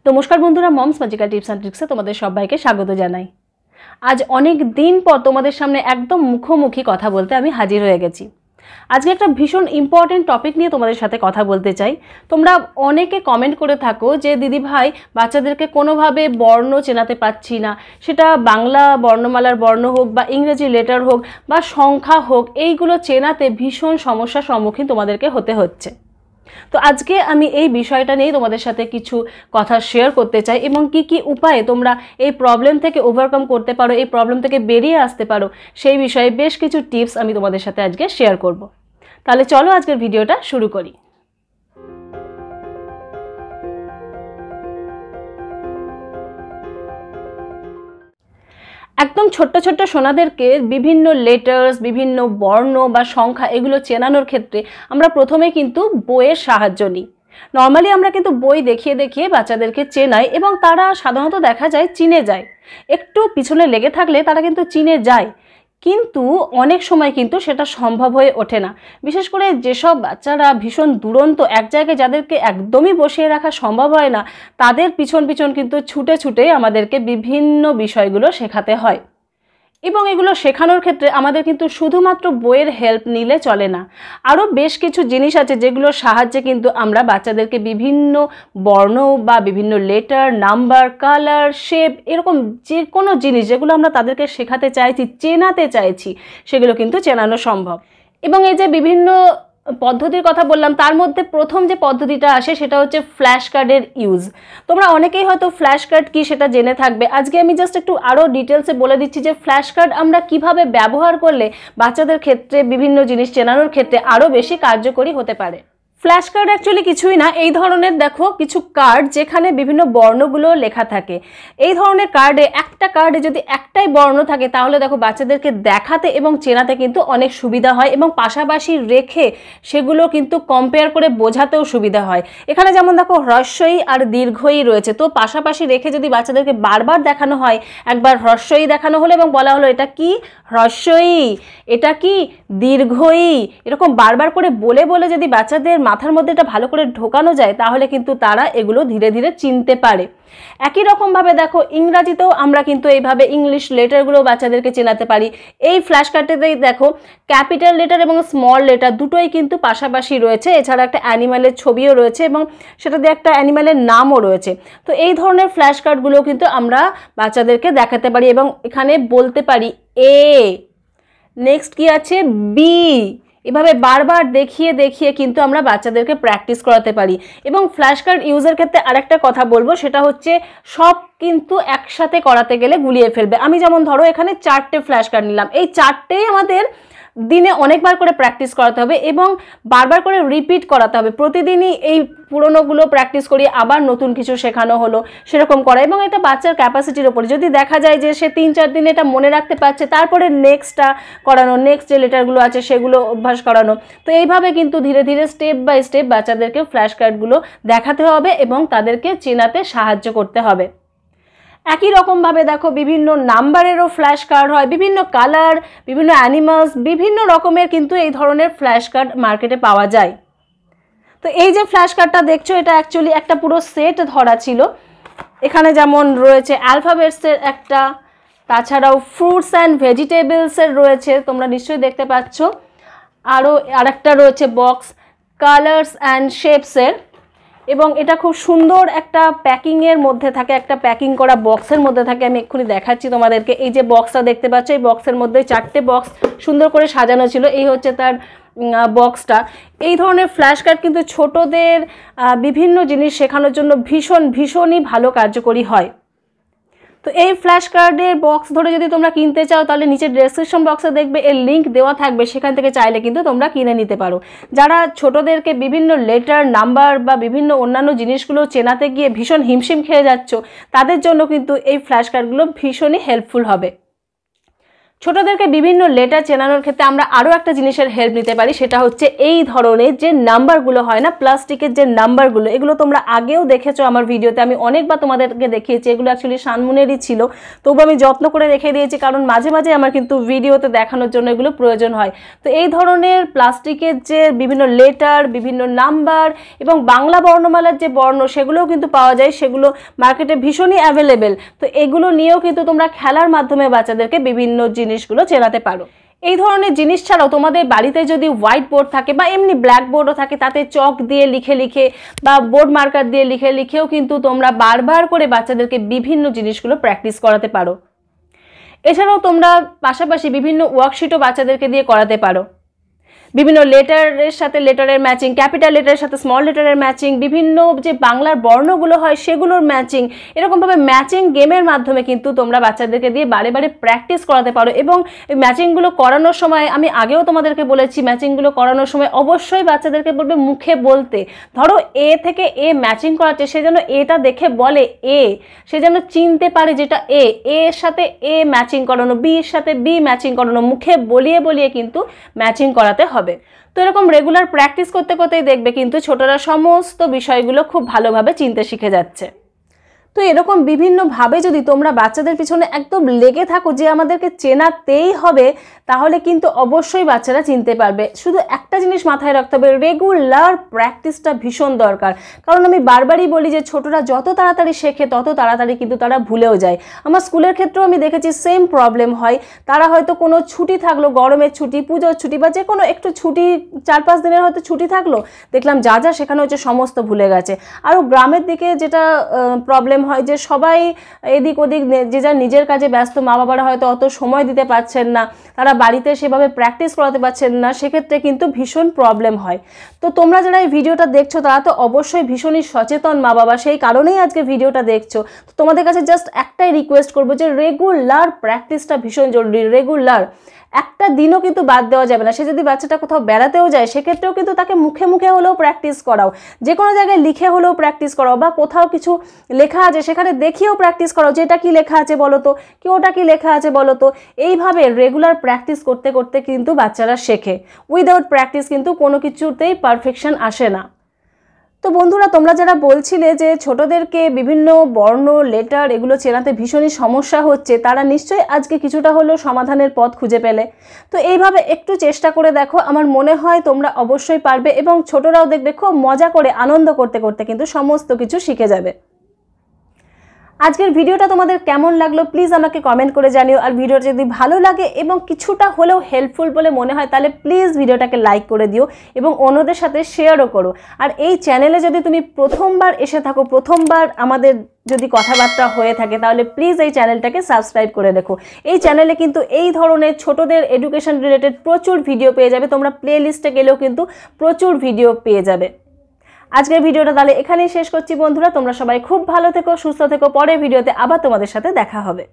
নমস্কার বন্ধুরা, moms magical tips and ট্রিক্সে তোমাদের সবাইকে স্বাগত জানাই। আজ অনেক দিন পর তোমাদের সামনে একদম মুখোমুখি কথা বলতে আমি হাজির হয়ে গেছি। আজকে একটা ভীষণ ইম্পর্টেন্ট টপিক নিয়ে তোমাদের সাথে কথা বলতে চাই। তোমরা অনেকে কমেন্ট করে থাকো যে দিদি ভাই, বাচ্চাদেরকে কোনোভাবে বর্ণ চেনাতে পাচ্ছি না, সেটা বাংলা বর্ণমালার বর্ণ হোক বা ইংরেজি লেটার হোক বা সংখ্যা হোক, এইগুলো চেনাতে ভীষণ সমস্যার সম্মুখীন তোমাদেরকে হতে হচ্ছে। তো আজকে আমি এই বিষয়টা নিয়ে তোমাদের সাথে কিছু কথা শেয়ার করতে চাই এবং কি কি উপায়ে তোমরা এই প্রবলেম থেকে ওভারকাম করতে পারো, এই প্রবলেম থেকে বেরিয়ে আসতে পারো, সেই বিষয়ে বেশ কিছু টিপস আমি তোমাদের সাথে আজকে শেয়ার করব। তাহলে চলো আজকের ভিডিওটা শুরু করি। একদম ছোট্ট ছোট্ট সোনাদেরকে বিভিন্ন লেটার্স, বিভিন্ন বর্ণ বা সংখ্যা এগুলো চেনানোর ক্ষেত্রে আমরা প্রথমে কিন্তু বইয়ের সাহায্য নিই। নর্মালি আমরা কিন্তু বই দেখিয়ে দেখিয়ে বাচ্চাদেরকে চেনাই এবং তারা সাধারণত দেখা যায় চিনে যায়। একটু পিছনে লেগে থাকলে তারা কিন্তু চিনে যায়, কিন্তু অনেক সময় কিন্তু সেটা সম্ভব হয়ে ওঠে না। বিশেষ করে যেসব বাচ্চারা ভীষণ দুরন্ত, এক জায়গায় যাদেরকে একদমই বসিয়ে রাখা সম্ভব হয় না, তাদের পিছন পিছন কিন্তু ছুটে ছুটে আমাদেরকে বিভিন্ন বিষয়গুলো শেখাতে হয়। এবং এগুলো শেখানোর ক্ষেত্রে আমাদের কিন্তু শুধুমাত্র বইয়ের হেল্প নিলে চলে না, আরও বেশ কিছু জিনিস আছে যেগুলোর সাহায্যে কিন্তু আমরা বাচ্চাদেরকে বিভিন্ন বর্ণ বা বিভিন্ন লেটার, নাম্বার, কালার, শেপ, এরকম যে কোনো জিনিস যেগুলো আমরা তাদেরকে শেখাতে চাইছি, চেনাতে চাইছি, সেগুলো কিন্তু চেনানো সম্ভব। এবং এই যে বিভিন্ন পদ্ধতির কথা বললাম, তার মধ্যে প্রথম যে পদ্ধতিটা আসে সেটা হচ্ছে ফ্ল্যাশ কার্ডের ইউজ। তোমরা অনেকেই হয়তো ফ্ল্যাশ কার্ড কি সেটা জেনে থাকবে। আজকে আমি জাস্ট একটু আরও ডিটেলসে বলে দিচ্ছি যে ফ্ল্যাশ কার্ড আমরা কিভাবে ব্যবহার করলে বাচ্চাদের ক্ষেত্রে বিভিন্ন জিনিস চেনানোর ক্ষেত্রে আরও বেশি কার্যকরী হতে পারে। ফ্ল্যাশ কার্ড অ্যাকচুয়ালি কিছুই না, এই ধরনের দেখো কিছু কার্ড যেখানে বিভিন্ন বর্ণগুলো লেখা থাকে। এই ধরনের কার্ডে, একটা কার্ডে যদি একটাই বর্ণ থাকে তাহলে দেখো বাচ্চাদেরকে দেখাতে এবং চেনাতে কিন্তু অনেক সুবিধা হয় এবং পাশাপাশি রেখে সেগুলো কিন্তু কম্পেয়ার করে বোঝাতেও সুবিধা হয়। এখানে যেমন দেখো হ্রস্বই আর দীর্ঘই রয়েছে, তো পাশাপাশি রেখে যদি বাচ্চাদেরকে বারবার দেখানো হয়, একবার হ্রস্বই দেখানো হলো এবং বলা হলো এটা কি হ্রস্বই, এটা কি দীর্ঘই, এরকম বারবার করে বলে বলে যদি বাচ্চাদের মাথার মধ্যে এটা ভালো করে ঢোকানো যায় তাহলে কিন্তু তারা এগুলো ধীরে ধীরে চিনতে পারে। একই রকমভাবে দেখো ইংরাজিতেও আমরা কিন্তু এইভাবে ইংলিশ লেটারগুলো বাচ্চাদেরকে চেনাতে পারি। এই ফ্ল্যাশ কার্ডেতেই দেখো ক্যাপিটাল লেটার এবং স্মল লেটার দুটোই কিন্তু পাশাপাশি রয়েছে, এছাড়া একটা অ্যানিম্যালের ছবিও রয়েছে এবং সেটা দিয়ে একটা অ্যানিম্যালের নামও রয়েছে। তো এই ধরনের ফ্ল্যাশ কার্ডগুলো কিন্তু আমরা বাচ্চাদেরকে দেখাতে পারি এবং এখানে বলতে পারি এ, নেক্সট কি আছে বি, এভাবে বারবার দেখিয়ে দেখিয়ে কিন্তু আমরা বাচ্চাদেরকে প্র্যাকটিস করাতে পারি। এবং ফ্ল্যাশ কার্ড ইউজের ক্ষেত্রে আরেকটা কথা বলবো, সেটা হচ্ছে সব কিন্তু একসাথে করাতে গেলে গুলিয়ে ফেলবে। আমি যেমন ধরো এখানে 4টে ফ্ল্যাশ কার্ড নিলাম, এই 4টেই আমাদের দিনে অনেকবার করে প্র্যাকটিস করাতে হবে এবং বারবার করে রিপিট করাতে হবে। প্রতিদিনই এই পুরোনোগুলো প্র্যাকটিস করি, আবার নতুন কিছু শেখানো হলো, সেরকম করা। এবং এটা বাচ্চার ক্যাপাসিটির ওপরে, যদি দেখা যায় যে সে 3-4 দিনে এটা মনে রাখতে পারছে, তারপরে নেক্সটটা করানো, নেক্সট যে লেটারগুলো আছে সেগুলো অভ্যাস করানো। তো এইভাবে কিন্তু ধীরে ধীরে স্টেপ বাই স্টেপ বাচ্চাদেরকে ফ্ল্যাশ কার্ডগুলো দেখাতে হবে এবং তাদেরকে চেনাতে সাহায্য করতে হবে। একই রকমভাবে দেখো বিভিন্ন নাম্বারেরও ফ্ল্যাশ কার্ড হয়, বিভিন্ন কালার, বিভিন্ন অ্যানিমালস, বিভিন্ন রকমের কিন্তু এই ধরনের ফ্ল্যাশ কার্ড মার্কেটে পাওয়া যায়। তো এই যে ফ্ল্যাশ কার্ডটা দেখছো, এটা অ্যাকচুয়ালি একটা পুরো সেট ধরা ছিল। এখানে যেমন রয়েছে অ্যালফাবেটসের একটা, তাছাড়াও ফ্রুটস অ্যান্ড ভেজিটেবলসের রয়েছে, তোমরা নিশ্চয়ই দেখতে পাচ্ছ। আরও আরেকটা রয়েছে বক্স কালার্স অ্যান্ড শেপসের, এবং এটা খুব সুন্দর একটা প্যাকিংয়ের মধ্যে থাকে, একটা প্যাকিং করা বক্সের মধ্যে থাকে। আমি এক্ষুনি দেখাচ্ছি তোমাদেরকে। এই যে বক্সটা দেখতে পাচ্ছ, এই বক্সের মধ্যে 4টে বক্স সুন্দর করে সাজানো ছিল, এই হচ্ছে তার বক্সটা। এই ধরনের ফ্ল্যাশ কার্ড কিন্তু ছোটদের বিভিন্ন জিনিস শেখানোর জন্য ভীষণই ভালো কার্যকরী হয়। তো এই ফ্ল্যাশ কার্ডের বক্স ধরে যদি তোমরা কিনতে চাও তাহলে নিচে ডেসক্রিপশন বক্সে দেখবে এর লিঙ্ক দেওয়া থাকবে, সেখান থেকে চাইলে কিন্তু তোমরা কিনে নিতে পারো। যারা ছোটদেরকে বিভিন্ন লেটার, নাম্বার বা বিভিন্ন অন্যান্য জিনিসগুলো চেনাতে গিয়ে ভীষণ হিমশিম খেয়ে যাচ্ছ, তাদের জন্য কিন্তু এই ফ্ল্যাশ কার্ডগুলো ভীষণই হেল্পফুল হবে। ছোটদেরকে বিভিন্ন লেটার চেনানোর ক্ষেত্রে আমরা আরও একটা জিনিসের হেল্প নিতে পারি, সেটা হচ্ছে এই ধরনের যে নাম্বারগুলো হয় না, প্লাস্টিকের যে নাম্বারগুলো, এগুলো তোমরা আগেও দেখেছো আমার ভিডিওতে, আমি অনেকবার তোমাদেরকে দেখিয়েছি। এগুলো অ্যাকচুয়ালি শানমুনেরই ছিল, তবু আমি যত্ন করে রেখে দিয়েছি, কারণ মাঝে মাঝে আমার কিন্তু ভিডিওতে দেখানোর জন্য এগুলো প্রয়োজন হয়। তো এই ধরনের প্লাস্টিকের যে বিভিন্ন লেটার, বিভিন্ন নাম্বার এবং বাংলা বর্ণমালার যে বর্ণ, সেগুলোও কিন্তু পাওয়া যায়, সেগুলো মার্কেটে ভীষণই অ্যাভেলেবেল। তো এগুলো নিয়েও কিন্তু তোমরা খেলার মাধ্যমে বাচ্চাদেরকে বিভিন্ন জিনিসগুলো চেনাতে পারো। এই ধরনের জিনিস ছাড়াও তোমাদের বাড়িতে যদি হোয়াইট বোর্ড থাকে বা এমনি ব্ল্যাক বোর্ডও থাকে, তাতে চক দিয়ে লিখে লিখে বা বোর্ড মার্কার দিয়ে লিখে লিখেও কিন্তু তোমরা বারবার করে বাচ্চাদেরকে বিভিন্ন জিনিসগুলো প্র্যাকটিস করাতে পারো। এছাড়াও তোমরা পাশাপাশি বিভিন্ন ওয়ার্কশিটও বাচ্চাদেরকে দিয়ে করাতে পারো। বিভিন্ন লেটারের সাথে লেটারের ম্যাচিং, ক্যাপিটাল লেটারের সাথে স্মল লেটারের ম্যাচিং, বিভিন্ন যে বাংলার বর্ণগুলো হয় সেগুলোর ম্যাচিং, এরকমভাবে ম্যাচিং গেমের মাধ্যমে কিন্তু তোমরা বাচ্চাদেরকে দিয়ে বারে বারে প্র্যাকটিস করাতে পারো। এবং এই ম্যাচিংগুলো করানোর সময় আমি আগেও তোমাদেরকে বলেছি, ম্যাচিংগুলো করানোর সময় অবশ্যই বাচ্চাদেরকে বলবে মুখে বলতে। ধরো এ থেকে এ ম্যাচিং করাচ্ছে, সে যেন এটা দেখে বলে এ, সে যেন চিনতে পারে যেটা এ, এর সাথে এ ম্যাচিং করানো, বির সাথে বি ম্যাচিং করানো, মুখে বলিয়ে বলিয়ে কিন্তু ম্যাচিং করাতে হবে। তো এরকম রেগুলার প্র্যাকটিস করতে করতেই দেখবে কিন্তু ছোটরা সমস্ত বিষয়গুলো খুব ভালোভাবে চিনতে শিখে যাচ্ছে। তো এরকম বিভিন্নভাবে যদি তোমরা বাচ্চাদের পিছনে একদম লেগে থাকো যে আমাদেরকে চেনাতেই হবে, তাহলে কিন্তু অবশ্যই বাচ্চারা চিনতে পারবে। শুধু একটা জিনিস মাথায় রাখতে হবে, রেগুলার প্র্যাকটিসটা ভীষণ দরকার। কারণ আমি বারবারই বলি যে ছোটরা যত তাড়াতাড়ি শেখে তত তাড়াতাড়ি কিন্তু তারা ভুলেও যায়। আমার স্কুলের ক্ষেত্রেও আমি দেখেছি সেম প্রবলেম হয়। তারা হয়তো কোনো ছুটি থাকলো, গরমের ছুটি, পুজোর ছুটি বা যে কোনো একটু ছুটি, 4-5 দিনের হয়তো ছুটি থাকলো, দেখলাম যা যা শেখানো হচ্ছে সমস্ত ভুলে গেছে। আরও গ্রামের দিকে যেটা প্রবলেম হয় যে সবাই এদিক ওদিক যে যার নিজের কাজে ব্যস্ত, মা বাবারা হয়তো অত সময় দিতে পারছেন না, তারা বাড়িতে সেভাবে প্র্যাকটিস করাতে পারছেন না, সেক্ষেত্রে কিন্তু ভীষণ প্রবলেম হয়। তো তোমরা যারা এই ভিডিওটা দেখছো তারা তো অবশ্যই ভীষণই সচেতন মা বাবা, সেই কারণেই আজকে ভিডিওটা দেখছো। তো তোমাদের কাছে জাস্ট একটাই রিকোয়েস্ট করবো যে রেগুলার প্র্যাকটিসটা ভীষণ জরুরি। রেগুলার একটা দিনও কিন্তু বাদ দেওয়া যাবে না। সে যদি বাচ্চাটা কোথাও বেড়াতেও যায়, সেক্ষেত্রেও কিন্তু তাকে মুখে মুখে হলেও প্র্যাকটিস করাও, যে কোনো জায়গায় লিখে হলেও প্র্যাকটিস করাও, বা কোথাও কিছু লেখা আছে সেখানে দেখিয়েও প্র্যাকটিস করাও, যে এটা কি লেখা আছে বলো তো, কি ওটা কি লেখা আছে বলো তো। এইভাবে রেগুলার প্র্যাকটিস করতে করতে কিন্তু বাচ্চারা শেখে। উইদাউট প্র্যাকটিস কিন্তু কোনো কিছুতেই পারফেকশন আসে না। তো বন্ধুরা, তোমরা যারা বলছিলে যে ছোটদেরকে বিভিন্ন বর্ণ, লেটার এগুলো চেনাতে ভীষণই সমস্যা হচ্ছে, তারা নিশ্চয়ই আজকে কিছুটা হলেও সমাধানের পথ খুঁজে পেলে। তো এইভাবে একটু চেষ্টা করে দেখো, আমার মনে হয় তোমরা অবশ্যই পারবে এবং ছোটরাও দেখবে খুব মজা করে আনন্দ করতে করতে কিন্তু সমস্ত কিছু শিখে যাবে। আজকের ভিডিওটা তোমাদের কেমন লাগলো প্লিজ আমাকে কমেন্ট করে জানিও। আর ভিডিওটা যদি ভালো লাগে এবং কিছুটা হলেও হেল্পফুল বলে মনে হয়, তাহলে প্লিজ ভিডিওটাকে লাইক করে দিও এবং অন্যদের সাথে শেয়ারও করো। আর এই চ্যানেলে যদি তুমি প্রথমবার এসে থাকো, প্রথমবার আমাদের যদি কথাবার্তা হয়ে থাকে, তাহলে প্লিজ এই চ্যানেলটাকে সাবস্ক্রাইব করে রেখো। এই চ্যানেলে কিন্তু এই ধরনের ছোটদের এডুকেশন রিলেটেড প্রচুর ভিডিও পেয়ে যাবে, তোমরা প্লে লিস্টে গেলেও কিন্তু প্রচুর ভিডিও পেয়ে যাবে। আজকের ভিডিওটা তাহলে এখানেই শেষ করছি বন্ধুরা। তোমরা সবাই খুব ভালো থেকো, সুস্থ থেকো। পরের ভিডিওতে আবার তোমাদের সাথে দেখা হবে।